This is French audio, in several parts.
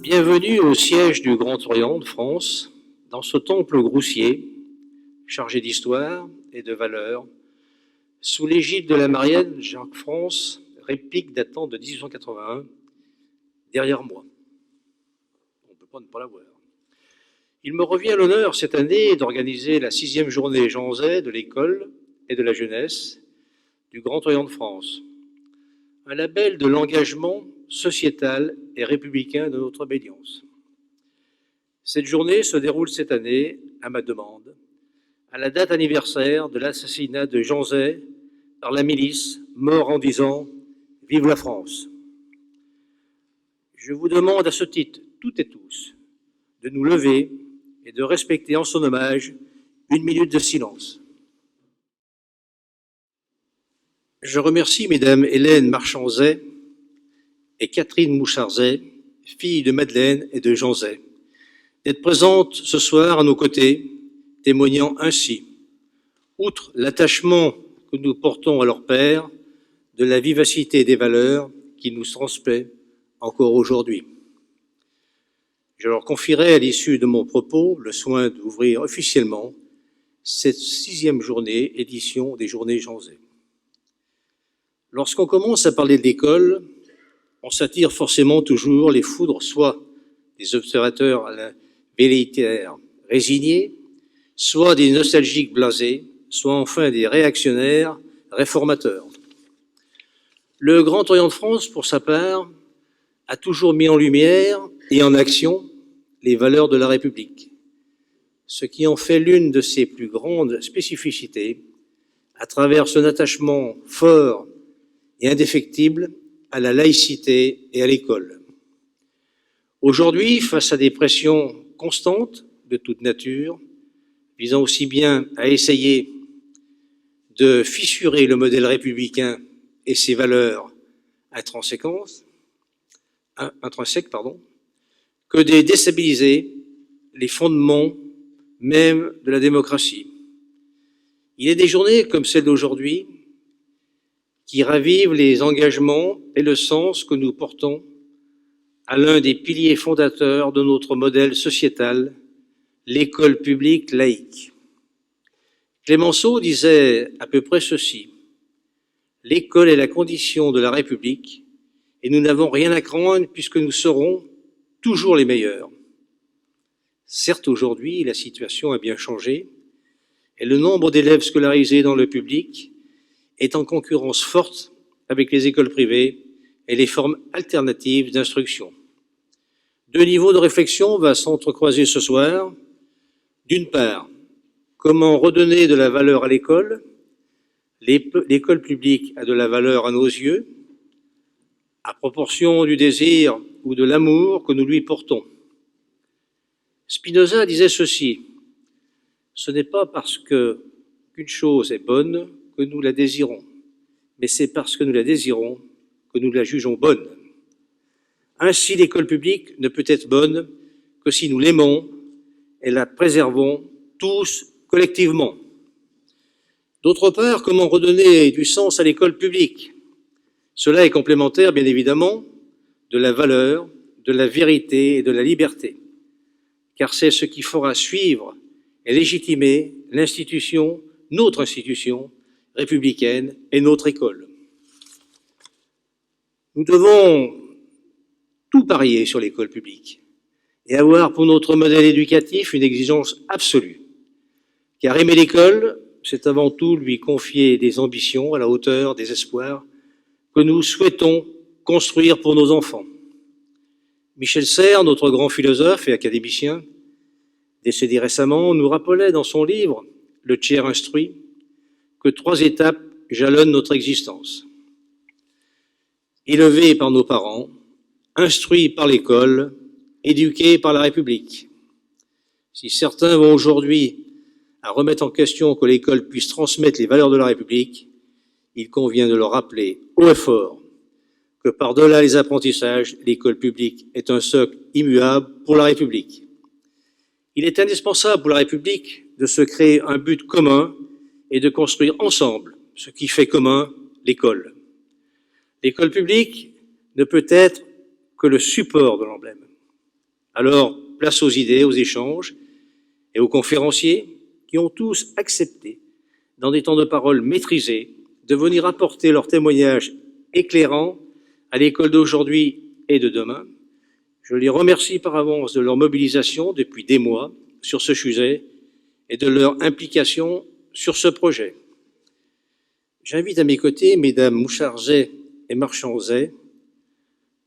Bienvenue au siège du Grand Orient de France, dans ce temple groussier, chargé d'histoire et de valeurs, sous l'égide de la Marienne Jacques-France, réplique datant de 1881, derrière moi. On ne peut pas ne pas la voir. Il me revient l'honneur cette année d'organiser la 6e journée Jean Zay de l'école et de la jeunesse du Grand Orient de France, un label de l'engagement sociétal et républicain de notre obédience. Cette journée se déroule cette année, à ma demande, à la date anniversaire de l'assassinat de Jean Zay par la milice, mort en disant « Vive la France ». Je vous demande à ce titre, toutes et tous, de nous lever et de respecter en son hommage 1 minute de silence. Je remercie mesdames Hélène Marchand-Zay et Catherine Mouchard-Zay, filles de Madeleine et de Jean Zay, d'être présentes ce soir à nos côtés, témoignant ainsi, outre l'attachement que nous portons à leur père, de la vivacité des valeurs qu'il nous transmet encore aujourd'hui. Je leur confierai à l'issue de mon propos le soin d'ouvrir officiellement cette 6e journée, édition des Journées Jean Zay. Lorsqu'on commence à parler de l'école, on s'attire forcément toujours les foudres, soit des observateurs à la velléitaire résignés, soit des nostalgiques blasés, soit enfin des réactionnaires réformateurs. Le Grand Orient de France, pour sa part, a toujours mis en lumière et en action les valeurs de la République, ce qui en fait l'une de ses plus grandes spécificités, à travers son attachement fort et indéfectible à la laïcité et à l'école. Aujourd'hui, face à des pressions constantes de toute nature, visant aussi bien à essayer de fissurer le modèle républicain et ses valeurs intrinsèques, que de déstabiliser les fondements même de la démocratie. Il est des journées comme celle d'aujourd'hui qui ravivent les engagements et le sens que nous portons à l'un des piliers fondateurs de notre modèle sociétal, l'école publique laïque. Clémenceau disait à peu près ceci: « L'école est la condition de la République et nous n'avons rien à craindre puisque nous serons toujours les meilleurs. » Certes, aujourd'hui, la situation a bien changé et le nombre d'élèves scolarisés dans le public est en concurrence forte avec les écoles privées et les formes alternatives d'instruction. 2 niveaux de réflexion vont s'entrecroiser ce soir. D'une part, comment redonner de la valeur à l'école? L'école publique a de la valeur à nos yeux, à proportion du désir ou de l'amour que nous lui portons. Spinoza disait ceci: « Ce n'est pas parce qu'une chose est bonne que nous la désirons, mais c'est parce que nous la désirons que nous la jugeons bonne. » Ainsi, l'école publique ne peut être bonne que si nous l'aimons et la préservons tous collectivement. D'autre part, comment redonner du sens à l'école publique? Cela est complémentaire, bien évidemment, de la valeur, de la vérité et de la liberté, car c'est ce qui fera suivre et légitimer l'institution, notre institution républicaine et notre école. Nous devons tout parier sur l'école publique et avoir pour notre modèle éducatif une exigence absolue, car aimer l'école, c'est avant tout lui confier des ambitions à la hauteur des espoirs que nous souhaitons construire pour nos enfants. Michel Serres, notre grand philosophe et académicien, décédé récemment, nous rappelait dans son livre « Le tiers instruit » que 3 étapes jalonnent notre existence. Élevés par nos parents, instruits par l'école, éduqués par la République. Si certains vont aujourd'hui à remettre en question que l'école puisse transmettre les valeurs de la République, il convient de leur rappeler haut et fort que par-delà les apprentissages, l'école publique est un socle immuable pour la République. Il est indispensable pour la République de se créer un but commun et de construire ensemble ce qui fait commun l'école. L'école publique ne peut être que le support de l'emblème. Alors, place aux idées, aux échanges et aux conférenciers qui ont tous accepté, dans des temps de parole maîtrisés, de venir apporter leur témoignage éclairant à l'école d'aujourd'hui et de demain. Je les remercie par avance de leur mobilisation depuis des mois sur ce sujet et de leur implication sur ce projet. J'invite à mes côtés Mesdames Mouchard-Zay et Marchand-Zay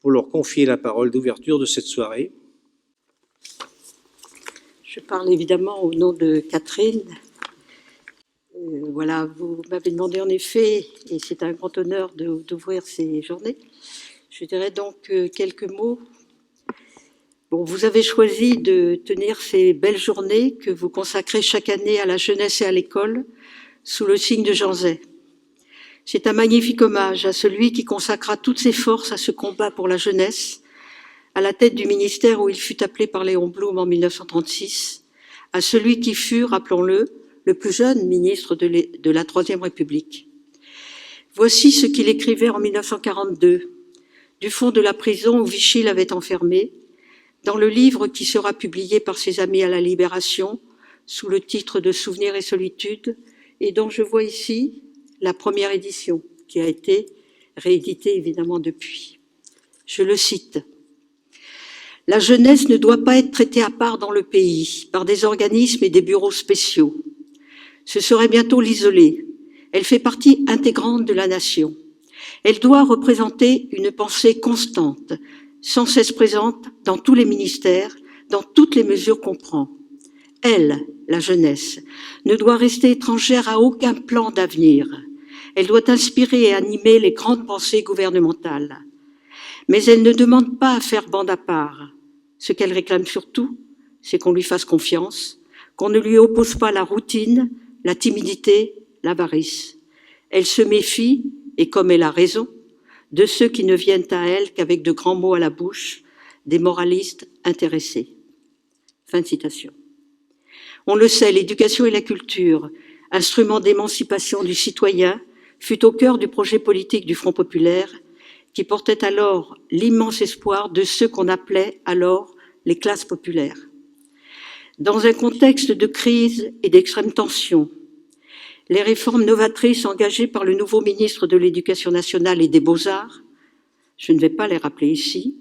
pour leur confier la parole d'ouverture de cette soirée. Je parle évidemment au nom de Catherine. Voilà, vous m'avez demandé en effet, et c'est un grand honneur d'ouvrir ces journées. Je dirais donc quelques mots. Bon, vous avez choisi de tenir ces belles journées que vous consacrez chaque année à la jeunesse et à l'école sous le signe de Jean Zay. C'est un magnifique hommage à celui qui consacra toutes ses forces à ce combat pour la jeunesse, à la tête du ministère où il fut appelé par Léon Blum en 1936, à celui qui fut, rappelons-le, le plus jeune ministre de la Troisième République. Voici ce qu'il écrivait en 1942, du fond de la prison où Vichy l'avait enfermé, dans le livre qui sera publié par ses amis à la Libération, sous le titre de Souvenirs et solitude, et dont je vois ici la première édition, qui a été rééditée évidemment depuis. Je le cite. « La jeunesse ne doit pas être traitée à part dans le pays, par des organismes et des bureaux spéciaux. Ce serait bientôt l'isoler. Elle fait partie intégrante de la nation. Elle doit représenter une pensée constante, sans cesse présente dans tous les ministères, dans toutes les mesures qu'on prend. Elle, la jeunesse, ne doit rester étrangère à aucun plan d'avenir. Elle doit inspirer et animer les grandes pensées gouvernementales. Mais elle ne demande pas à faire bande à part. Ce qu'elle réclame surtout, c'est qu'on lui fasse confiance, qu'on ne lui oppose pas la routine, la timidité, l'avarice. Elle se méfie, et comme elle a raison, de ceux qui ne viennent à elle qu'avec de grands mots à la bouche, des moralistes intéressés. » Fin de citation. On le sait, l'éducation et la culture, instrument d'émancipation du citoyen, fut au cœur du projet politique du Front populaire, qui portait alors l'immense espoir de ceux qu'on appelait alors les classes populaires. Dans un contexte de crise et d'extrême tension, les réformes novatrices engagées par le nouveau ministre de l'Éducation nationale et des Beaux-Arts, je ne vais pas les rappeler ici,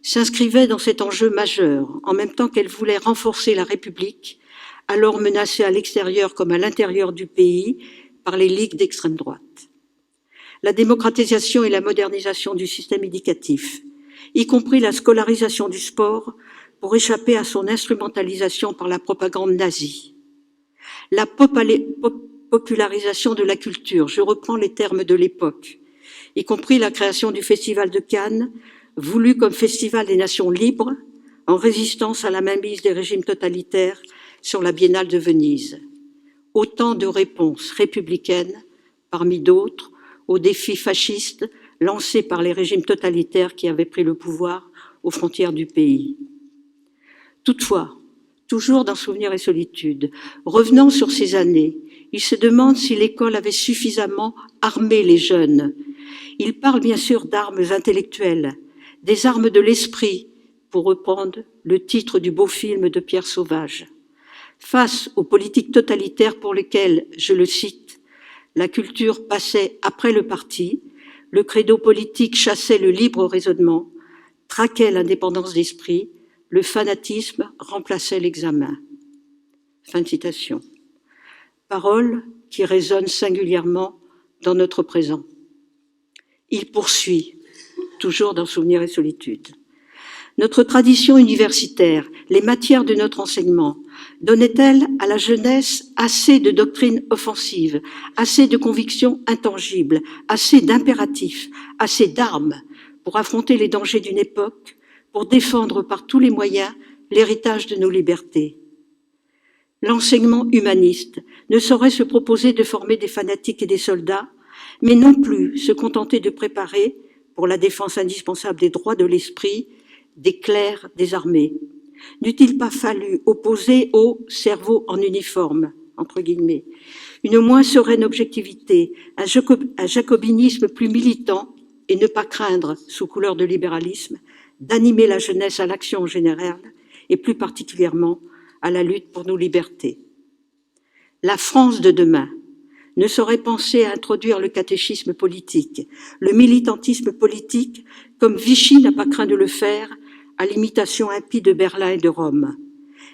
s'inscrivaient dans cet enjeu majeur, en même temps qu'elle voulait renforcer la République, alors menacée à l'extérieur comme à l'intérieur du pays par les ligues d'extrême droite. La démocratisation et la modernisation du système éducatif, y compris la scolarisation du sport, pour échapper à son instrumentalisation par la propagande nazie. La popularisation de la culture, je reprends les termes de l'époque, y compris la création du Festival de Cannes, voulu comme festival des nations libres, en résistance à la mainmise des régimes totalitaires sur la Biennale de Venise. Autant de réponses républicaines, parmi d'autres, aux défis fascistes lancés par les régimes totalitaires qui avaient pris le pouvoir aux frontières du pays. Toutefois, toujours dans Souvenirs et solitude, revenant sur ces années, il se demande si l'école avait suffisamment armé les jeunes. Il parle bien sûr d'armes intellectuelles, des armes de l'esprit, pour reprendre le titre du beau film de Pierre Sauvage. Face aux politiques totalitaires pour lesquelles, je le cite, la culture passait après le parti, le credo politique chassait le libre raisonnement, traquait l'indépendance d'esprit, le fanatisme remplaçait l'examen. Fin de citation. Paroles qui résonnent singulièrement dans notre présent. Il poursuit, toujours dans Souvenirs et solitude. Notre tradition universitaire, les matières de notre enseignement, donnaient-elles à la jeunesse assez de doctrines offensives, assez de convictions intangibles, assez d'impératifs, assez d'armes pour affronter les dangers d'une époque, pour défendre par tous les moyens l'héritage de nos libertés? L'enseignement humaniste ne saurait se proposer de former des fanatiques et des soldats, mais non plus se contenter de préparer, pour la défense indispensable des droits de l'esprit, des clercs désarmés. N'eût-il pas fallu opposer au cerveau en uniforme entre guillemets, une moins sereine objectivité, un jacobinisme plus militant et ne pas craindre, sous couleur de libéralisme, d'animer la jeunesse à l'action en général et plus particulièrement à la lutte pour nos libertés. La France de demain ne saurait penser à introduire le catéchisme politique, le militantisme politique, comme Vichy n'a pas craint de le faire à l'imitation impie de Berlin et de Rome.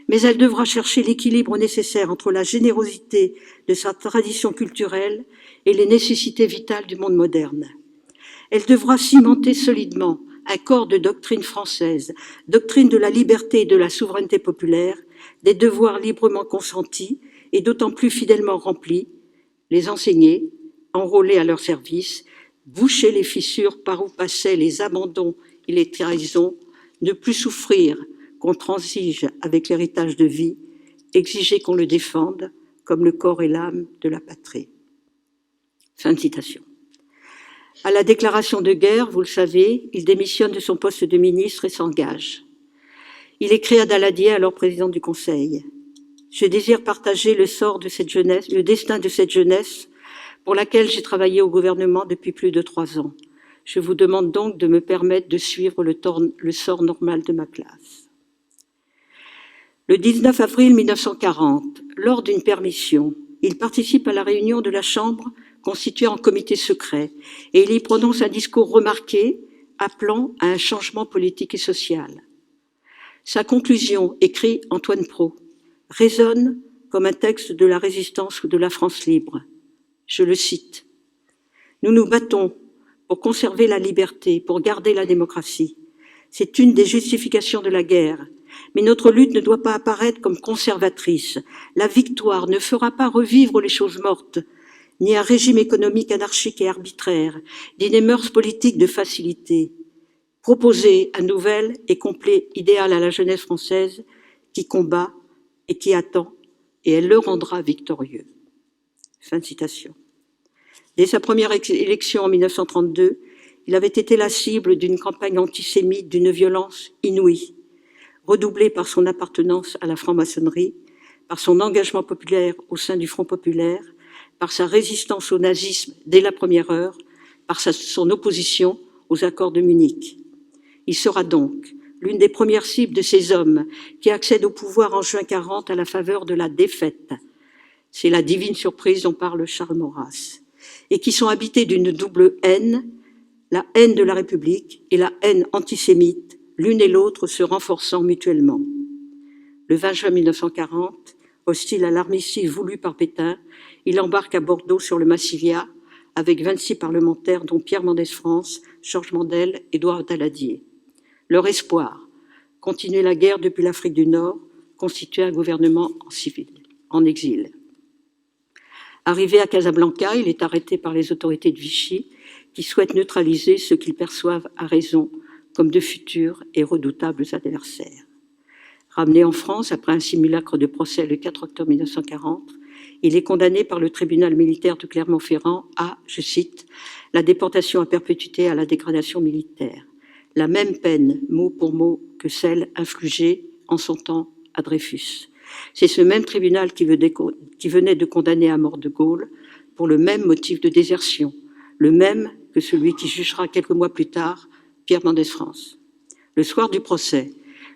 Mais elle devra chercher l'équilibre nécessaire entre la générosité de sa tradition culturelle et les nécessités vitales du monde moderne. Elle devra cimenter solidement un corps de doctrine française, doctrine de la liberté et de la souveraineté populaire, des devoirs librement consentis et d'autant plus fidèlement remplis, les enseigner, enrôler à leur service, boucher les fissures par où passaient les abandons et les trahisons, ne plus souffrir qu'on transige avec l'héritage de vie, exiger qu'on le défende comme le corps et l'âme de la patrie. Fin de citation. À la déclaration de guerre, vous le savez, il démissionne de son poste de ministre et s'engage. Il écrit à Daladier, alors président du Conseil: « Je désire partager le sort de cette jeunesse, le destin de cette jeunesse pour laquelle j'ai travaillé au gouvernement depuis plus de 3 ans. Je vous demande donc de me permettre de suivre le sort normal de ma classe. » Le 19 avril 1940, lors d'une permission, il participe à la réunion de la Chambre constituée en comité secret et il y prononce un discours remarqué appelant à un changement politique et social. Sa conclusion, écrit Antoine Prot, résonne comme un texte de la résistance ou de la France libre. Je le cite: « Nous nous battons pour conserver la liberté, pour garder la démocratie. C'est une des justifications de la guerre. Mais notre lutte ne doit pas apparaître comme conservatrice. La victoire ne fera pas revivre les choses mortes, ni un régime économique anarchique et arbitraire, ni des mœurs politiques de facilité. Proposer un nouvel et complet idéal à la jeunesse française qui combat et qui attend, et elle le rendra victorieux. » Fin de citation. Dès sa première élection en 1932, il avait été la cible d'une campagne antisémite d'une violence inouïe, redoublée par son appartenance à la franc-maçonnerie, par son engagement populaire au sein du Front populaire, par sa résistance au nazisme dès la première heure, par son opposition aux accords de Munich. Il sera donc l'une des premières cibles de ces hommes qui accèdent au pouvoir en juin 40 à la faveur de la défaite. C'est la divine surprise dont parle Charles Maurras, et qui sont habités d'une double haine, la haine de la République et la haine antisémite, l'une et l'autre se renforçant mutuellement. Le 20 juin 1940, hostile à l'armistice voulu par Pétain, il embarque à Bordeaux sur le Massilia avec 26 parlementaires dont Pierre Mendès France, Georges Mandel, Édouard Daladier. Leur espoir, continuer la guerre depuis l'Afrique du Nord, constituer un gouvernement en exil. Arrivé à Casablanca, il est arrêté par les autorités de Vichy qui souhaitent neutraliser ceux qu'ils perçoivent à raison comme de futurs et redoutables adversaires. Ramené en France après un simulacre de procès le 4 octobre 1940, il est condamné par le tribunal militaire de Clermont-Ferrand à, je cite, « la déportation à perpétuité à la dégradation militaire », la même peine, mot pour mot, que celle infligée en son temps à Dreyfus. C'est ce même tribunal qui venait de condamner à mort de Gaulle pour le même motif de désertion, le même que celui qui jugera quelques mois plus tard Pierre Mendès France. Le soir du procès,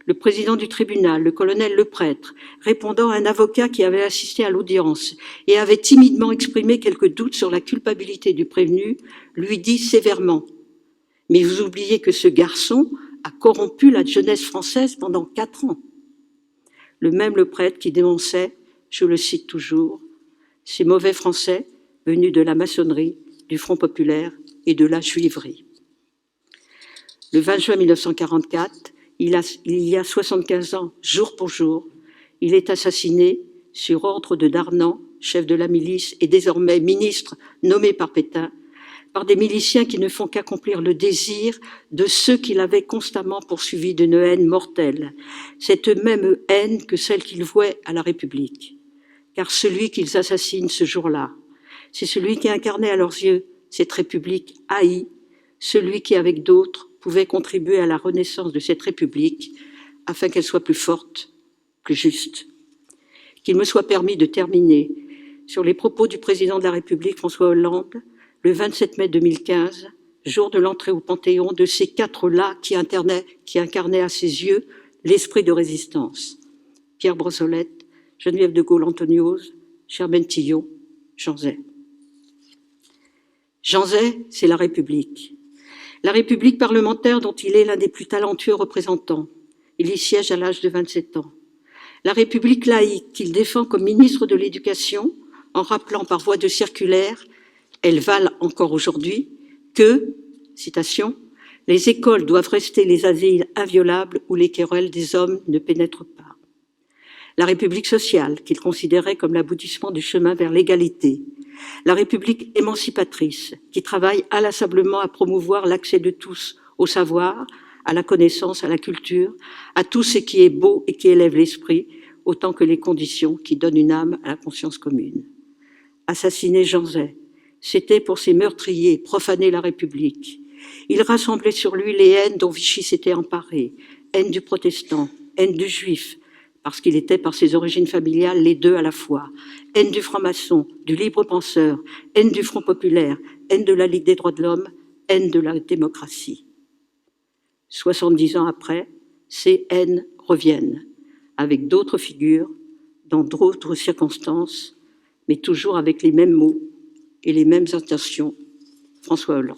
le président du tribunal, le colonel Leprêtre, répondant à un avocat qui avait assisté à l'audience et avait timidement exprimé quelques doutes sur la culpabilité du prévenu, lui dit sévèrement: « Mais vous oubliez que ce garçon a corrompu la jeunesse française pendant 4 ans. » Le même Leprêtre qui dénonçait, je le cite toujours, « ces mauvais Français venus de la maçonnerie, du Front populaire et de la juiverie. » Le 20 juin 1944, il y a 75 ans, jour pour jour, il est assassiné sur ordre de Darnan, chef de la milice et désormais ministre nommé par Pétain, par des miliciens qui ne font qu'accomplir le désir de ceux qui l'avaient constamment poursuivi d'une haine mortelle, cette même haine que celle qu'ils vouaient à la République. Car celui qu'ils assassinent ce jour-là, c'est celui qui incarnait à leurs yeux cette République haïe, celui qui, avec d'autres, pouvait contribuer à la renaissance de cette République afin qu'elle soit plus forte, plus juste. qu'il me soit permis de terminer sur les propos du président de la République, François Hollande, le 27 mai 2015, jour de l'entrée au Panthéon de ces quatre-là qui incarnaient à ses yeux l'esprit de résistance. Pierre Brossolette, Geneviève de Gaulle-Anthonioz, Germaine Tillon, Jean Zay. Jean Zay, c'est la République. La République parlementaire dont il est l'un des plus talentueux représentants. Il y siège à l'âge de 27 ans. La République laïque qu'il défend comme ministre de l'Éducation, en rappelant par voie de circulaire, elles valent encore aujourd'hui, que, citation, « les écoles doivent rester les asiles inviolables où les querelles des hommes ne pénètrent pas ». La République sociale, qu'il considérait comme l'aboutissement du chemin vers l'égalité. La République émancipatrice, qui travaille inlassablement à promouvoir l'accès de tous au savoir, à la connaissance, à la culture, à tout ce qui est beau et qui élève l'esprit, autant que les conditions qui donnent une âme à la conscience commune. Assassiner Jean Zay, c'était pour ces meurtriers profaner la République. Il rassemblait sur lui les haines dont Vichy s'était emparé, haine du protestant, haine du juif, parce qu'il était par ses origines familiales les deux à la fois, haine du franc-maçon, du libre-penseur, haine du Front populaire, haine de la Ligue des droits de l'homme, haine de la démocratie. 70 ans après, ces haines reviennent, avec d'autres figures, dans d'autres circonstances, mais toujours avec les mêmes mots et les mêmes intentions. François Hollande.